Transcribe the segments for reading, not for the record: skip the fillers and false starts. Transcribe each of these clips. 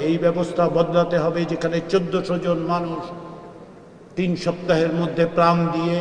এই ব্যবস্থা বদলাতে হবে, যেখানে 1400 জন মানুষ 3 সপ্তাহের মধ্যে প্রাণ দিয়ে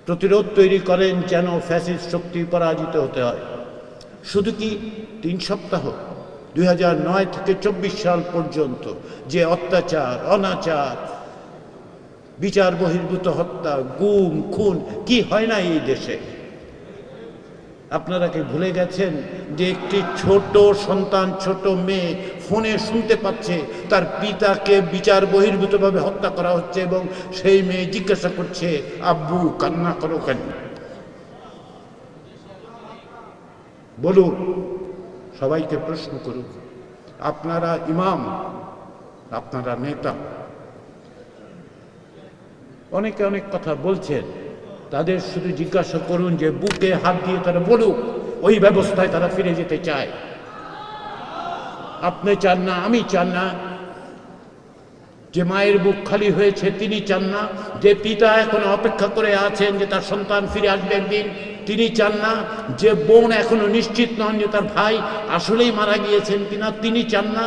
প্রতিরোধ তৈরি করেন যেন ফ্যাসিস্ট শক্তি পরাজিত হতে হয়। শুধু কি 3 সপ্তাহ, 2009 থেকে 24 সাল পর্যন্ত যে অত্যাচার, অনাচার, বিচার বহির্ভূত হত্যা, গুম, খুন কি হয় না এই দেশে? আপনারা কি ভুলে গেছেন যে একটি ছোট সন্তান, ছোট মেয়ে ফোনে শুনতে পাচ্ছে তার পিতাকে বিচার বহির্ভূতভাবে হত্যা করা হচ্ছে, এবং সেই মেয়ে জিজ্ঞাসা করছে, আব্বু কান্না করো কেন? বলুন, সবাইকে প্রশ্ন করুন। আপনারা ইমাম, আপনারা নেতা, অনেকে অনেক কথা বলছেন, তাদের শুধু জিজ্ঞাসা করুন যে বুকে হাত দিয়ে তারা বলুক ওই ব্যবস্থায় তারা ফিরে যেতে চায়। আপনি চান না, আমি চান না। যে মায়ের বুক খালি হয়েছে তিনি চান না। যে পিতা এখন অপেক্ষা করে আছেন যে তার সন্তান ফিরে আসবে একদিন, তিনি চান না। যে বোন এখনো নিশ্চিত নন যে তার ভাই আসলেই মারা গিয়েছেন কিনা, তিনি চান না।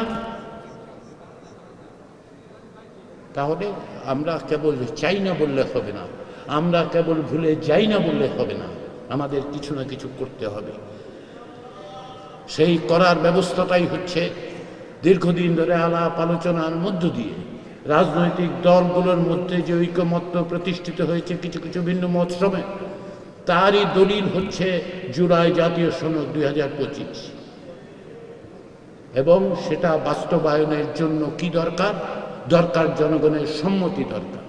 তাহলে আমরা কেবল চাই না বললে হবে না, আমরা কেবল ভুলে যাই না বললে হবে না, আমাদের কিছু না কিছু করতে হবে। সেই করার ব্যবস্থাটাই হচ্ছে দীর্ঘদিন ধরে আলাপ আলোচনার মধ্য দিয়ে রাজনৈতিক দলগুলোর মধ্যে যে ঐকমত্য প্রতিষ্ঠিত হয়েছে কিছু কিছু ভিন্ন মত সমেত, তারই দলিল হচ্ছে জুলাই জাতীয় সনদ 2025। এবং সেটা বাস্তবায়নের জন্য কি দরকার? দরকার জনগণের সম্মতি দরকার।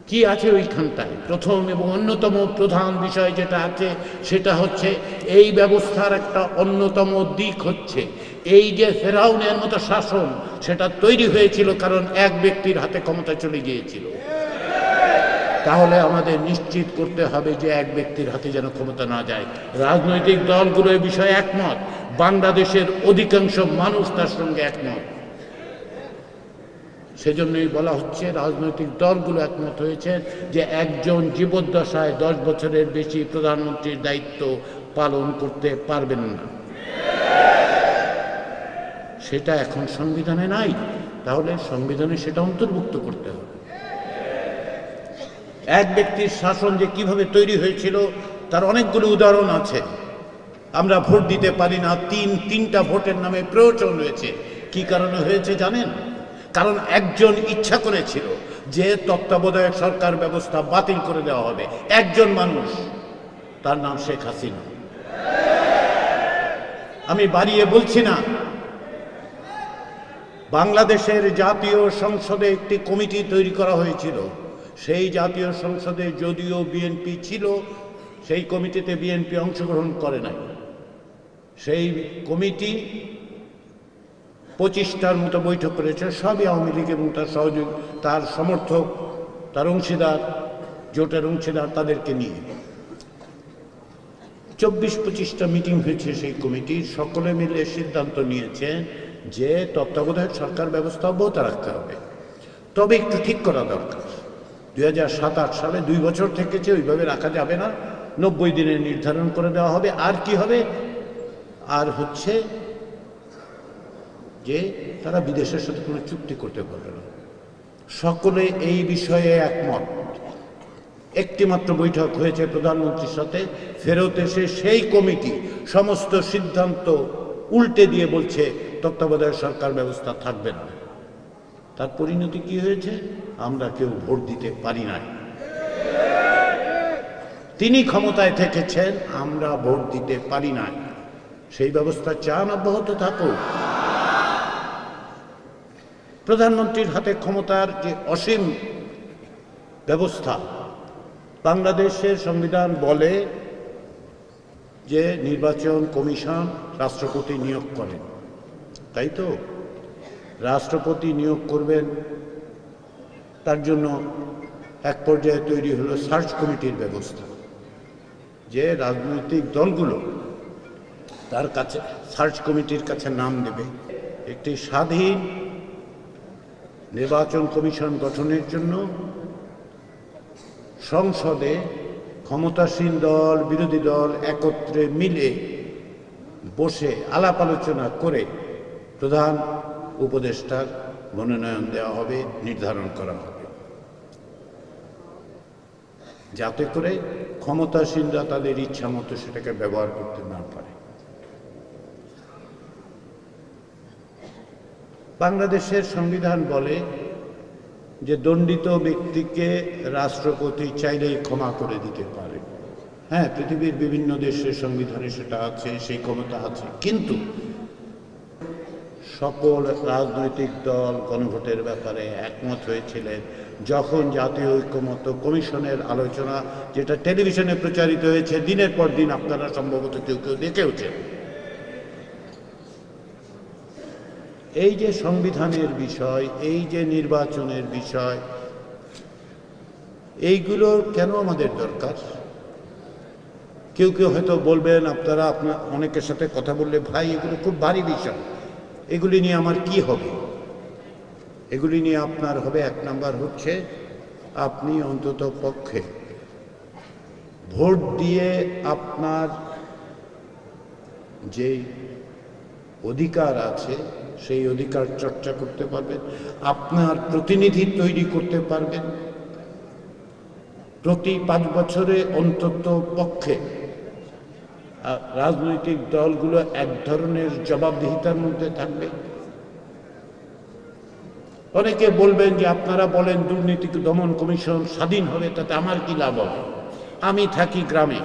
কি আছে ওইখানটায়? প্রথম এবং অন্যতম প্রধান বিষয় যেটা আছে সেটা হচ্ছে এই ব্যবস্থার একটা অন্যতম দিক হচ্ছে এই যে ফেরাউনের মতো শাসন, সেটা তৈরি হয়েছিল কারণ এক ব্যক্তির হাতে ক্ষমতা চলে গিয়েছিল। তাহলে আমাদের নিশ্চিত করতে হবে যে এক ব্যক্তির হাতে যেন ক্ষমতা না যায়। রাজনৈতিক দলগুলো এই বিষয়ে একমত, বাংলাদেশের অধিকাংশ মানুষ তার সঙ্গে একমত। সেজন্যই বলা হচ্ছে রাজনৈতিক দলগুলো একমত হয়েছে যে একজন জীবদ্দশায় 10 বছরের বেশি প্রধানমন্ত্রীর দায়িত্ব পালন করতে পারবেন না। সেটা এখন সংবিধানে নাই, তাহলে সংবিধানে সেটা অন্তর্ভুক্ত করতে হবে। এক ব্যক্তির শাসন যে কিভাবে তৈরি হয়েছিল তার অনেকগুলো উদাহরণ আছে। আমরা ভোট দিতে পারি না, তিনটা ভোটের নামে প্রয়োজন হয়েছে। কি কারণে হয়েছে জানেন? কারণ একজন ইচ্ছা করেছিল যে তত্ত্বাবধায়ক সরকার ব্যবস্থা বাতিল করে দেওয়া হবে, একজন মানুষ, তার নাম শেখ হাসিনা। আমি বাড়িয়ে বলছি না। বাংলাদেশের জাতীয় সংসদে একটি কমিটি তৈরি করা হয়েছিল। সেই জাতীয় সংসদে যদিও বিএনপি ছিল, সেই কমিটিতে বিএনপি অংশগ্রহণ করে নাই। সেই কমিটি 25টার মতো বৈঠক করেছে, সবই আওয়ামী লীগ এবং তার সহযোগী, তার সমর্থক, তার অংশীদার, জোটের অংশীদার, তাদেরকে নিয়ে 24-25টা মিটিং হয়েছে। সেই কমিটির সকলে মিলে সিদ্ধান্ত নিয়েছেন যে তত্ত্বাবধায়ক সরকার ব্যবস্থা অব্যাহত রাখতে হবে, তবে একটু ঠিক করা দরকার। 2007-8 সালে 2 বছর থেকেছে, ওইভাবে রাখা যাবে না, 90 দিনে নির্ধারণ করে দেওয়া হবে। আর কি হবে? আর হচ্ছে যে তারা বিদেশের সাথে কোনো চুক্তি করতে পারবে না। সকলে এই বিষয়ে একমত। একটি মাত্র বৈঠক হয়েছে প্রধানমন্ত্রীর সাথে, ফেরত এসে সেই কমিটি সমস্ত সিদ্ধান্ত উল্টে দিয়ে বলছে তত্ত্বাবধায়ক সরকার ব্যবস্থা থাকবে না। তার পরিণতি কি হয়েছে? আমরা কেউ ভোট দিতে পারি নাই। তিনি ক্ষমতায় থেকেছেন, আমরা ভোট দিতে পারি নাই। সেই ব্যবস্থা চান অব্যাহত থাকুক। প্রধানমন্ত্রীর হাতে ক্ষমতার যে অসীম ব্যবস্থা, বাংলাদেশের সংবিধান বলে যে নির্বাচন কমিশন রাষ্ট্রপতি নিয়োগ করেন, তাই তো? রাষ্ট্রপতি নিয়োগ করবেন, তার জন্য এক পর্যায়ে তৈরি হলো সার্চ কমিটির ব্যবস্থা, যে রাজনৈতিক দলগুলো তার কাছে সার্চ কমিটির কাছে নাম দেবে। একটি স্বাধীন নির্বাচন কমিশন গঠনের জন্য সংসদে ক্ষমতাসীন দল, বিরোধী দল একত্রে মিলে বসে আলাপ আলোচনা করে প্রধান উপদেষ্টার মনোনয়ন দেওয়া হবে, নির্ধারণ করা হবে, যাতে করে ক্ষমতাসীনরা তাদের ইচ্ছা মতো সেটাকে ব্যবহার করতে না পারে। বাংলাদেশের সংবিধান বলে যে দণ্ডিত ব্যক্তিকে রাষ্ট্রপতি চাইলেই ক্ষমা করে দিতে পারে। হ্যাঁ, পৃথিবীর বিভিন্ন দেশের সংবিধানে সেটা আছে, সেই ক্ষমতা আছে, কিন্তু সকল রাজনৈতিক দল গণভোটের ব্যাপারে একমত হয়েছিলেন যখন জাতীয় ঐক্যমত্য কমিশনের আলোচনা, যেটা টেলিভিশনে প্রচারিত হয়েছে দিনের পর দিন, আপনারা সম্ভবত কেউ কেউ দেখেওছেন। এই যে সংবিধানের বিষয়, এই যে নির্বাচনের বিষয়, এইগুলোর কেন আমাদের দরকার? কেউ কেউ হয়তো বলবেন, আপনার অনেকের সাথে কথা বললে, ভাই এগুলো খুব ভারী বিষয়, এগুলি নিয়ে আমার কি হবে? এগুলি নিয়ে আপনার হবে, এক নাম্বার হচ্ছে আপনি অন্তত পক্ষে ভোট দিয়ে আপনার যে অধিকার আছে সেই অধিকার চর্চা করতে পারবেন, আপনার প্রতিনিধি তৈরি করতে পারবেন। প্রতি 5 বছরে অন্তত পক্ষে রাজনৈতিক দলগুলো এক ধরনের জবাবদিহিতার মধ্যে থাকবে। অনেকে বলবেন যে আপনারা বলেন দুর্নীতি দমন কমিশন স্বাধীন হবে, তাতে আমার কি লাভ হবে? আমি থাকি গ্রামে,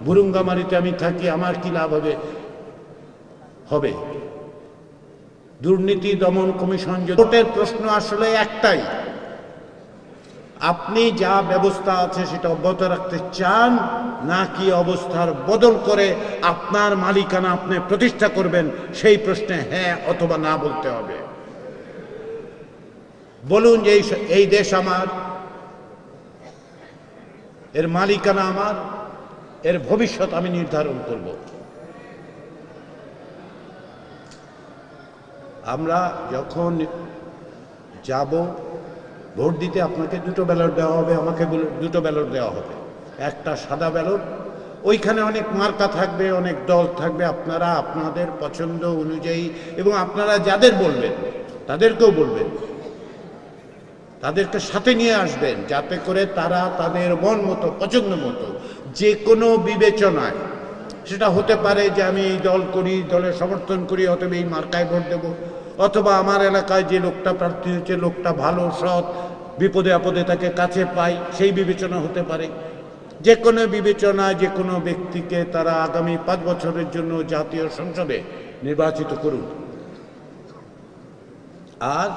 বুরুঙ্গামারিতে আমি থাকি, আমার কি লাভ হবে? দুর্নীতি দমন কমিশন, ভোটের প্রশ্ন আসলে একটাই, আপনি যা ব্যবস্থা আছে সেটা অব্যাহত রাখতে চান নাকি অবস্থার বদল করে আপনার মালিকানা আপনি প্রতিষ্ঠা করবেন? সেই প্রশ্নে হ্যাঁ অথবা না বলতে হবে। বলুন যে এই দেশ আমার, এর মালিকানা আমার, এর ভবিষ্যৎ আমি নির্ধারণ করব। আমরা যখন যাব ভোট দিতে, আপনাকে 2টো ব্যালট দেওয়া হবে, আমাকে 2টো ব্যালট দেওয়া হবে। একটা সাদা ব্যালট, ওইখানে অনেক মার্কা থাকবে, অনেক দল থাকবে, আপনারা আপনাদের পছন্দ অনুযায়ী, এবং আপনারা যাদের বলবেন তাদেরকেও বলবেন, তাদেরকে সাথে নিয়ে আসবেন, যাতে করে তারা তাদের মন মতো, পছন্দ মতো, যে কোনো বিবেচনায়, সেটা হতে পারে যে আমি এই দল করি, দলের সমর্থন করি, অথবা এই মার্কায় ভোট দেব, অথবা আমার এলাকায় যে লোকটা প্রার্থী হচ্ছে লোকটা ভালো, সৎ, বিপদে আপদে তাকে কাছে পাই, সেই বিবেচনা হতে পারে। যে কোনো বিবেচনায় যে কোনো ব্যক্তিকে তারা আগামী 5 বছরের জন্য জাতীয় সংসদে নির্বাচিত করুন। আর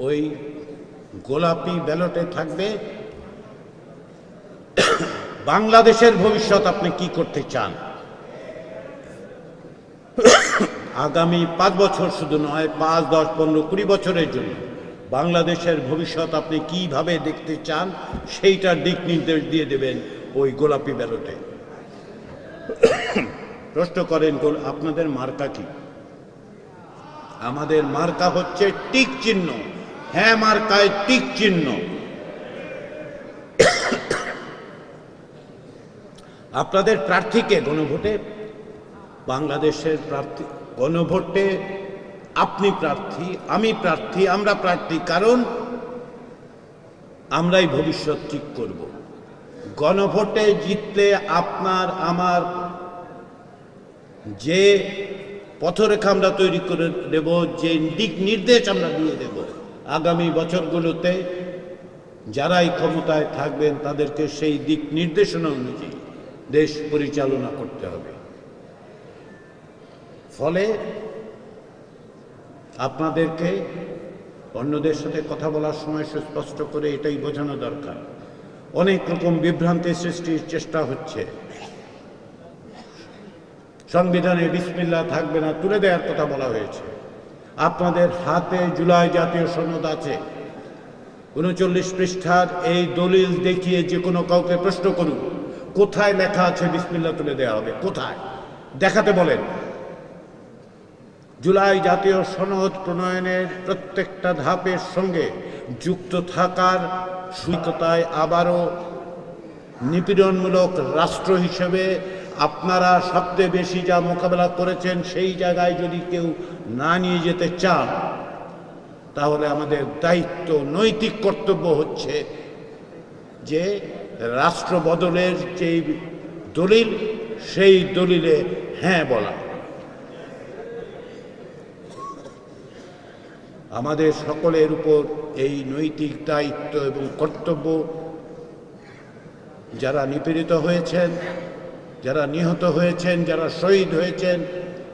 ওই গোলাপি ব্যালটে থাকবে বাংলাদেশের ভবিষ্যৎ আপনি কি করতে চান। আগামী 5 বছর শুধু নয়, 5, 10, 15, 20 বছরের জন্য বাংলাদেশের ভবিষ্যৎ আপনি কিভাবে দেখতে চান সেইটার দিক নির্দেশ দিয়ে দেবেন ওই গোলাপি ব্যালটে। প্রশ্ন করেন আপনাদের মার্কা কি? আমাদের মার্কা হচ্ছে টিক চিহ্ন। হ্যাঁ মার্কায় টিক চিহ্ন। আপনাদের প্রার্থীকে গণভোটে, বাংলাদেশের প্রার্থী গণভোটে আপনি প্রার্থী, আমি প্রার্থী, আমরা প্রার্থী, কারণ আমরাই ভবিষ্যৎ ঠিক করব। গণভোটে জিতলে আপনার আমার যে পথরেখা আমরা তৈরি করে দেব, যে দিক নির্দেশ আমরা দিয়ে দেব, আগামী বছরগুলোতে যারাই ক্ষমতায় থাকবেন তাদেরকে সেই দিক নির্দেশনা অনুযায়ী দেশ পরিচালনা করতে হবে। ফলে আপনাদেরকে অন্যদের সাথে কথা বলার সময় সুস্পষ্ট করে এটাই বোঝানো দরকার, অনেক রকম বিভ্রান্তি সৃষ্টির চেষ্টা হচ্ছে। সংবিধানে বিসমিল্লাহ থাকবে না, তুলে দেওয়ার কথা বলা হয়েছে। আপনাদের হাতে জুলাই জাতীয় সনদ আছে, 39 পৃষ্ঠার এই দলিল দেখিয়ে যে কোনো কাউকে প্রশ্ন করুন, কোথায় লেখা আছে বিসমিল্লাহ তুলে দেওয়া হবে? কোথায় দেখাতে বলেন। জুলাই জাতীয় সনদ প্রণয়নের প্রত্যেকটা ধাপের সঙ্গে যুক্ত থাকার সুযোগতায় আবারও নিপীড়নমূলক রাষ্ট্র হিসেবে আপনারা সবচেয়ে বেশি যা মোকাবেলা করেছেন সেই জায়গায় যদি কেউ না নিয়ে যেতে চান, তাহলে আমাদের দায়িত্ব, নৈতিক কর্তব্য হচ্ছে যে রাষ্ট্র বদলের যে দলিল, সেই দলিলে হ্যাঁ বলা। আমাদের সকলের উপর এই নৈতিক দায়িত্ব এবং কর্তব্য। যারা নিপীড়িত হয়েছেন, যারা নিহত হয়েছেন, যারা শহীদ হয়েছেন,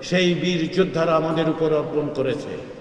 সেই বীর যোদ্ধারা আমাদের উপর অর্পণ করেছে।